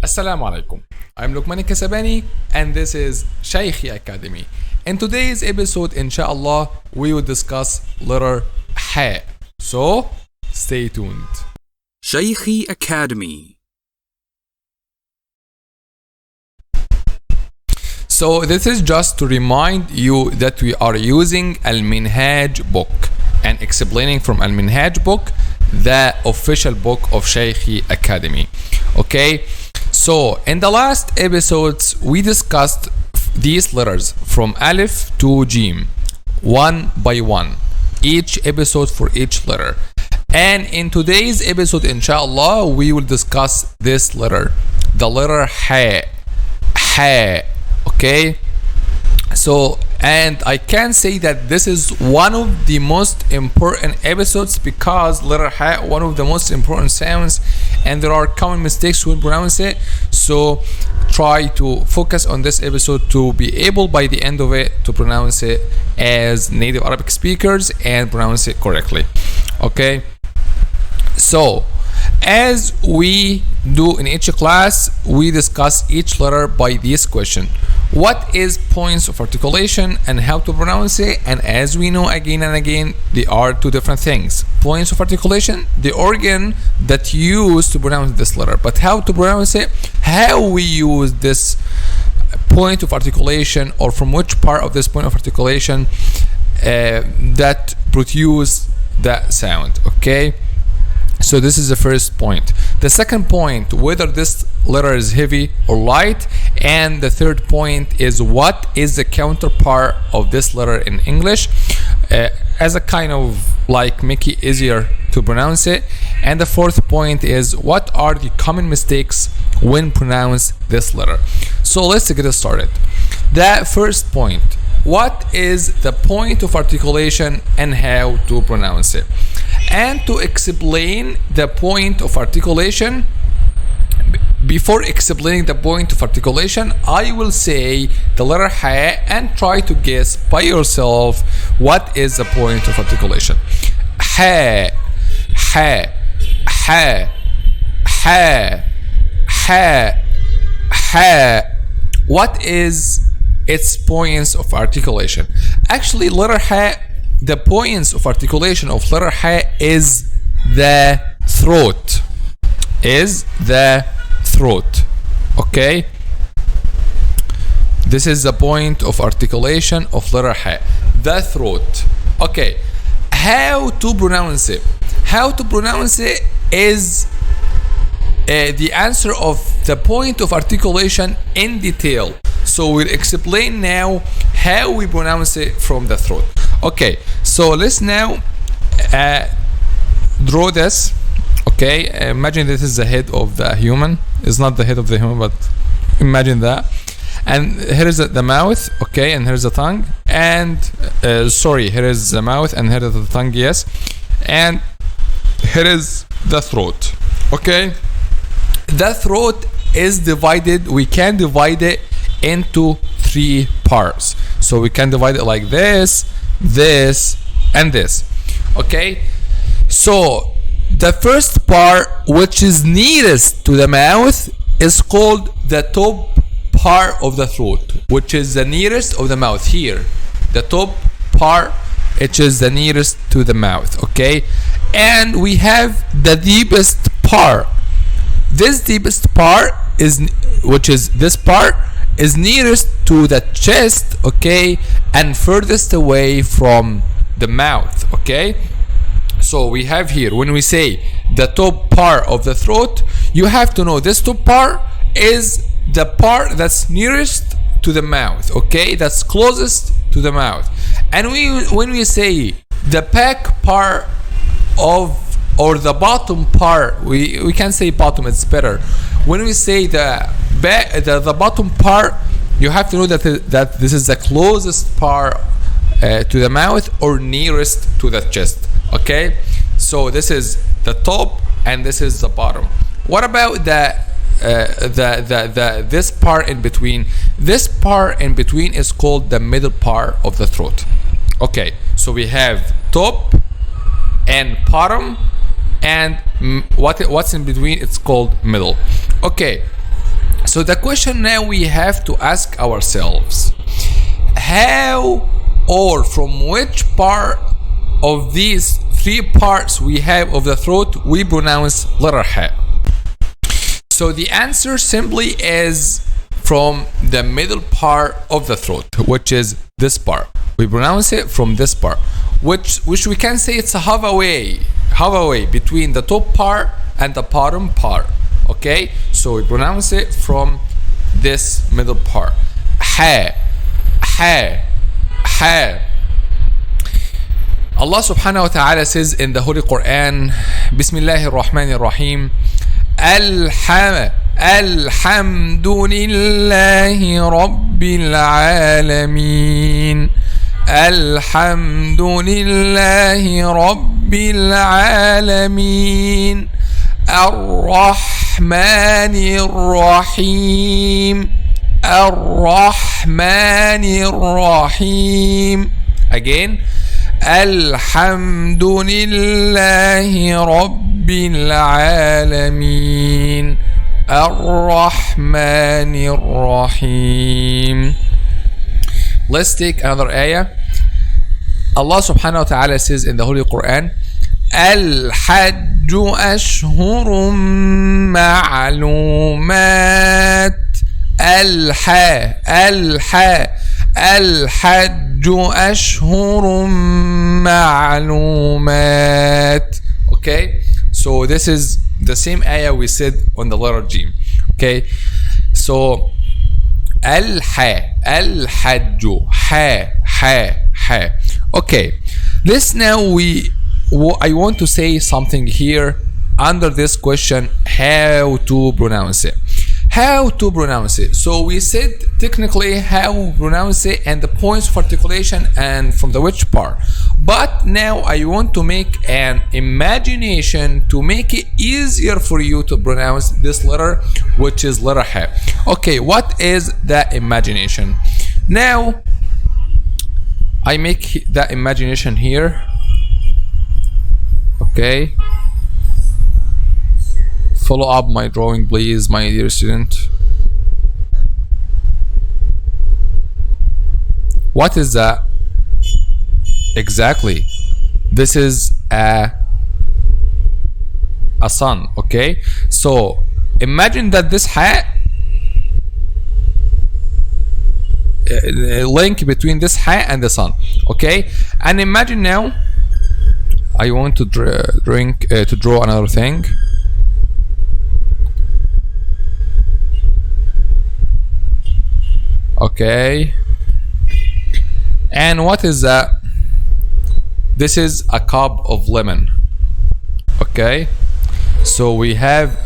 Assalamu alaikum. I'm Luqman Qaida and this is Shaykhi Academy. In today's episode, inshallah, we will discuss letter Ha. So, stay tuned. Shaykhi Academy. So, this is just to remind you that we are using Al-Minhaj book and explaining from Al-Minhaj book, the official book of Shaykhi Academy. Okay? So, in the last episodes, we discussed these letters from Alif to Jim, one by one, each episode for each letter. And in today's episode, inshallah, we will discuss this letter, the letter Ha. Ha. Okay? So, and I can say that this is one of the most important episodes because letter Ha, one of the most important sounds, and there are common mistakes when pronounce it. So try to focus on this episode to be able by the end of it to pronounce it as native Arabic speakers and pronounce it correctly. Okay? So as we do in each class, we discuss each letter by this question: what is points of articulation and how to pronounce it? And as we know again and again, they are two different things. Points of articulation, the organ that you use to pronounce this letter, but how to pronounce it, how we use this point of articulation, or from which part of this point of articulation that produce that sound. Okay? So this is the first point. The second point, whether this letter is heavy or light. And the third point is what is the counterpart of this letter in English, as a kind of like make it easier to pronounce it. And the fourth point is what are the common mistakes when pronounce this letter. So let's get started. The first point, what is the point of articulation and how to pronounce it? And to explain the point of articulation, before explaining the point of articulation, I will say the letter Ha and try to guess by yourself what is the point of articulation. Ha, Ha, Ha, Ha, Ha, Ha. What is its points of articulation? Actually, letter Ha, the points of articulation of letter Ha is the throat. Is the throat. Okay? This is the point of articulation of letter Ha. The throat. Okay. How to pronounce it? How to pronounce it is the answer of the point of articulation in detail. So we'll explain now how we pronounce it from the throat. Okay, so let's now draw this. Okay, imagine this is the head of the human. It's not the head of the human, but imagine that. And here is the mouth. Okay, and here's the tongue. And sorry, here is the mouth and here is the tongue. Yes, and here is the throat. Okay, the throat is divided. We can divide it into three parts. So we can divide it like this, this, and this. Okay, so the first part, which is nearest to the mouth, is called the top part of the throat, which is the nearest of the mouth. Here, the top part, which is the nearest to the mouth. Okay, and we have the deepest part. This deepest part is, which is this part, is nearest to the chest. Okay, and furthest away from the mouth. Okay, so we have here, when we say the top part of the throat, you have to know this top part is the part that's nearest to the mouth. Okay, that's closest to the mouth. And when we say the back part of, or the bottom part, we can say bottom, it's better. When we say the bottom part, you have to know that this is the closest part to the mouth or nearest to the chest. Okay, so this is the top and this is the bottom. What about this part in between? This part in between is called the middle part of the throat. Okay, so we have top and bottom, and what's in between, it's called middle. Okay, So the question now we have to ask ourselves, how or from which part of these three parts we have of the throat we pronounce letter ha? So the answer simply is from the middle part of the throat, which is this part. We pronounce it from this part, which we can say it's a halfway between the top part and the bottom part. Okay, so we pronounce it from this middle part. Ha, ha, ha. Allah subhanahu wa ta'ala says in the Holy Quran, Bismillahir Rahmanir Rahim, Alhamdulillahi Rabbil Alameen. Alhamdulillahi Rabbil Alameen. Ar-Rahmanir Rahim. Ar-Rahmanir Rahim. Again. Alhamdulillahi Rabbil Alameen. Ar-Rahmanir Rahim. Let's take another ayah. Allah subhanahu wa ta'ala says in the Holy Quran, Al-Hajju ashhurun ma'lumat. Al-Ha, Al-Ha, Al-Hajju ashhurun ma'lumat. Okay, so this is the same ayah we said on the letter G. Okay, so Al-Ha, Al-Hajju, Ha, Ha, Ha. Okay, this now I want to say something here under this question, how to pronounce it. How to pronounce it. So we said technically how to pronounce it and the points of articulation and from the which part. But now I want to make an imagination to make it easier for you to pronounce this letter, which is letter ha. Okay, what is that imagination? Now I make that imagination here. Okay, follow up my drawing please, my dear student. What is that? Exactly, this is a sun. Okay, so imagine that this hat link between this hat and the sun. Okay, and imagine now I want to draw another thing. Okay, and what is that? This is a cup of lemon. Okay, so we have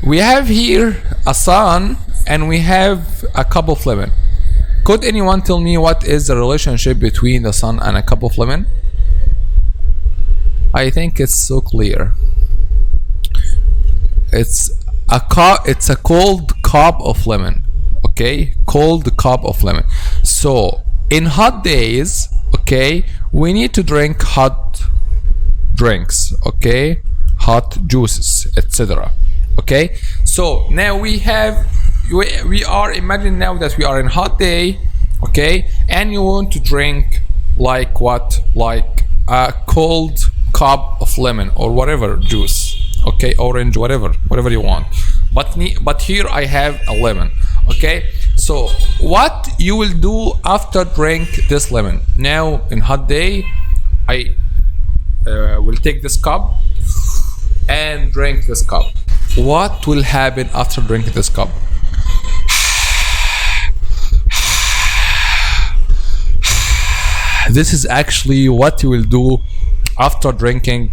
here a sun and we have a cup of lemon. Could anyone tell me what is the relationship between the sun and a cup of lemon? I think it's so clear. It's a cold cup of lemon. Okay, cold cup of lemon. So in hot days, okay, we need to drink hot drinks, okay, hot juices, etc. Okay, so now we are imagining now that we are in hot day, okay, and you want to drink like what, like a cold cup of lemon or whatever juice, okay, orange, whatever you want, but here I have a lemon. Okay, so what you will do after drink this lemon? Now in hot day, I will take this cup and drink this cup. What will happen after drinking this cup? This is actually what you will do after drinking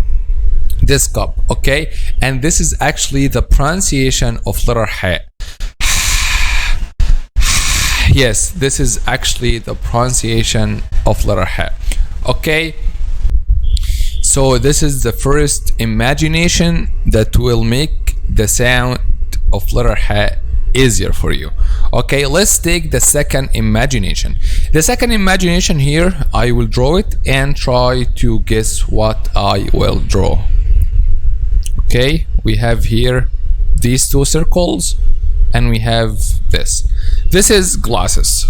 this cup. Okay, and this is actually the pronunciation of letter ha. Yes, this is actually the pronunciation of letter ha. Okay, so this is the first imagination that will make the sound of letter ha easier for you. Okay, let's take the second imagination. The second imagination here, I will draw it and try to guess what I will draw. Okay, we have here these two circles and we have this. This is glasses.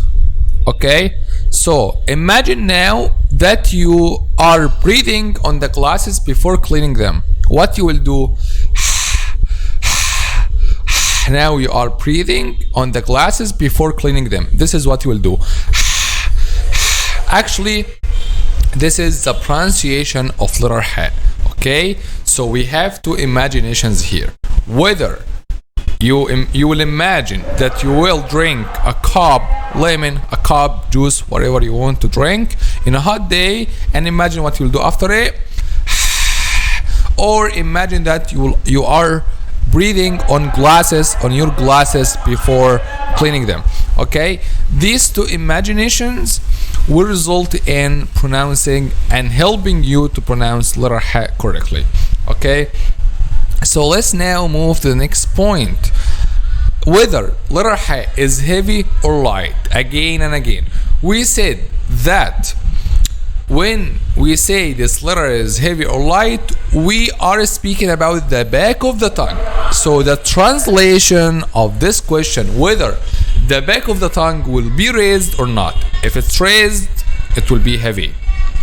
Okay, so imagine now that you are breathing on the glasses before cleaning them. What you will do, now you are breathing on the glasses before cleaning them. This is what you will do. Actually, this is the pronunciation of letter H. Okay, so we have two imaginations here. Whether you will imagine that you will drink a cup lemon, a cup juice, whatever you want to drink in a hot day, and imagine what you'll do after it. Or imagine that you are breathing on your glasses before cleaning them. Okay, these two imaginations will result in pronouncing and helping you to pronounce letter H correctly. Okay, so let's now move to the next point. Whether letter H is heavy or light. Again and again, we said that when we say this letter is heavy or light, we are speaking about the back of the tongue. So the translation of this question, whether the back of the tongue will be raised or not. If it's raised, it will be heavy.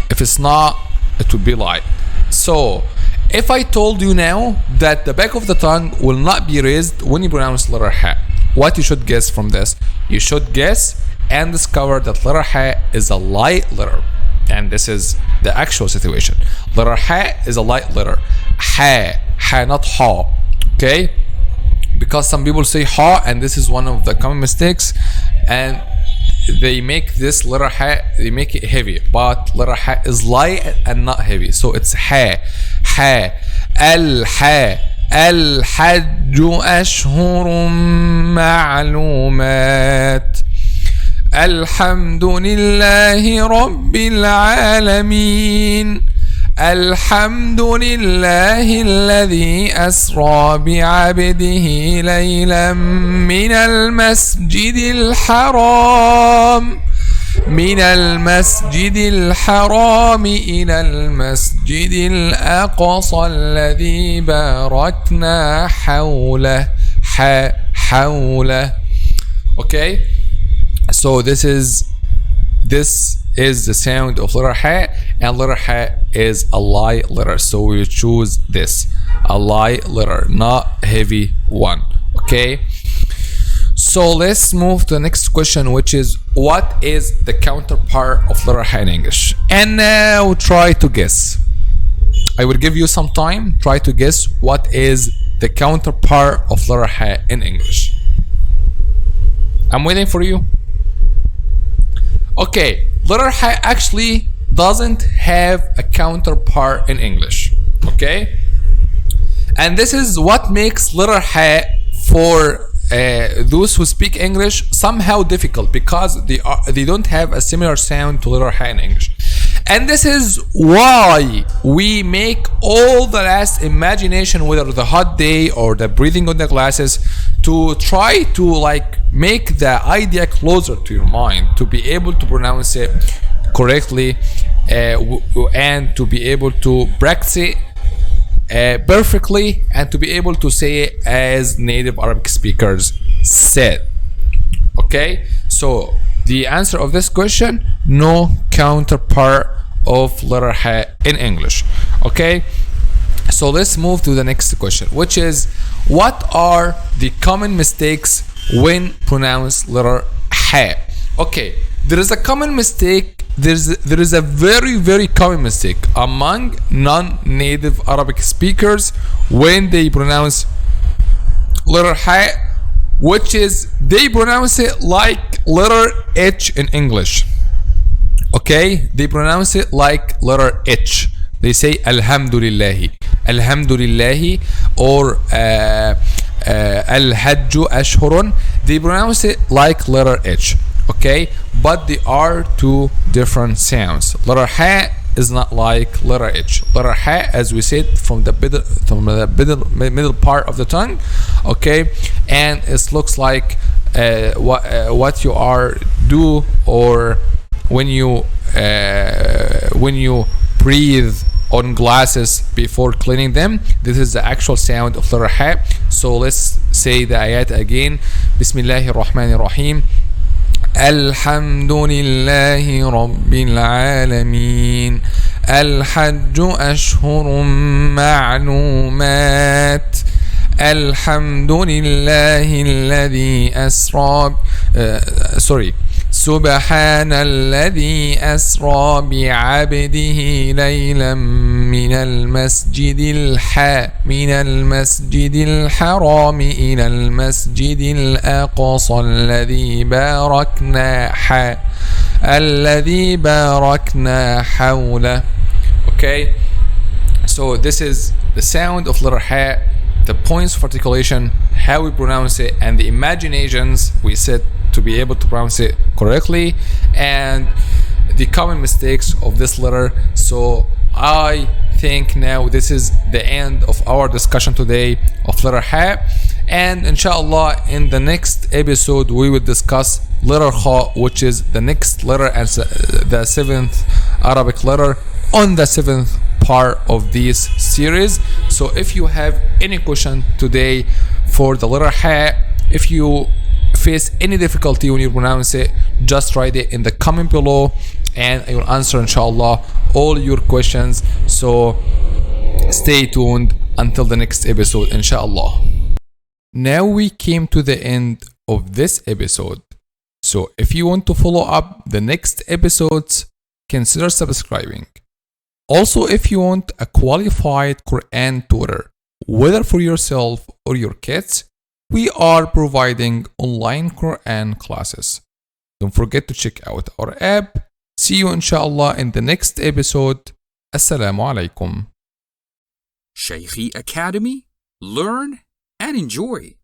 If it's not, it will be light. So if I told you now that the back of the tongue will not be raised when you pronounce letter H, what you should guess from this? You should guess and discover that letter H is a light letter. And this is the actual situation. Letter H is a light letter. H, not ha. Okay? Because some people say ha, and this is one of the common mistakes, and they make this letter H, they make it heavy, but letter H is light and not heavy. So it's H. الحج أشهر معلومات. الحمد لله رب العالمين. الحمد لله الذي أسرى بعبده ليلا من المسجد الحرام إلى المسجد الأقصى الذي باركنا حوله. Okay, so this is the sound of letter H, and letter H is a light letter, so we choose this, a light letter, not heavy one. Okay, so let's move to the next question, which is what is the counterpart of letter H in English? And now try to guess. I will give you some time. Try to guess what is the counterpart of letter H in English. I'm waiting for you. Okay, letter H actually doesn't have a counterpart in English. Okay, and this is what makes letter H for those who speak English somehow difficult, because they don't have a similar sound to letter H in English. And this is why we make all the last imagination, whether the hot day or the breathing on the glasses, to try to like make the idea closer to your mind, to be able to pronounce it correctly, and to be able to practice it perfectly, and to be able to say it as native Arabic speakers said. Okay, so the answer of this question, no counterpart of letter H in English. Okay, so let's move to the next question, which is what are the common mistakes when pronounce letter H? Okay, there is a common mistake. There is a very common mistake among non-native Arabic speakers when they pronounce letter H, which is they pronounce it like letter H in English. Okay, they pronounce it like letter H. They say Alhamdulillahi, or Al-Hajju Ashhurun. They pronounce it like letter H. Okay, but they are two different sounds. Letter H is not like letter H. Letter H, as we said, from the middle part of the tongue. Okay, and it looks like what you are do, or when you breathe on glasses before cleaning them. This is the actual sound of letter H. So let's say the ayat again. بسم الله الرحمن الرحيم. الحمد لله رب العالمين. الحج أشهر معلومات. الحمد لله الذي أسرى سبحان الذي أسرى بعبده ليلا من المسجد الحرام إلى المسجد الأقصى الذي باركنا حوله. Okay, so this is the sound of letter Ha, the points of articulation, how we pronounce it, and the imaginations we set to be able to pronounce it correctly, and the common mistakes of this letter. So I think now this is the end of our discussion today of letter Ha, and inshallah in the next episode we will discuss letter Kha, which is the next letter and the 7th Arabic letter on the 7th part of this series. So if you have any question today for the letter Ha, if you face any difficulty when you pronounce it, just write it in the comment below and I will answer inshallah all your questions. So stay tuned until the next episode inshallah. Now we came to the end of this episode. So if you want to follow up the next episodes, consider subscribing. Also, if you want a qualified Quran tutor, whether for yourself or your kids, we are providing online Quran classes. Don't forget to check out our app. See you inshallah in the next episode. Assalamu alaikum. Shaykhi Academy. Learn and enjoy.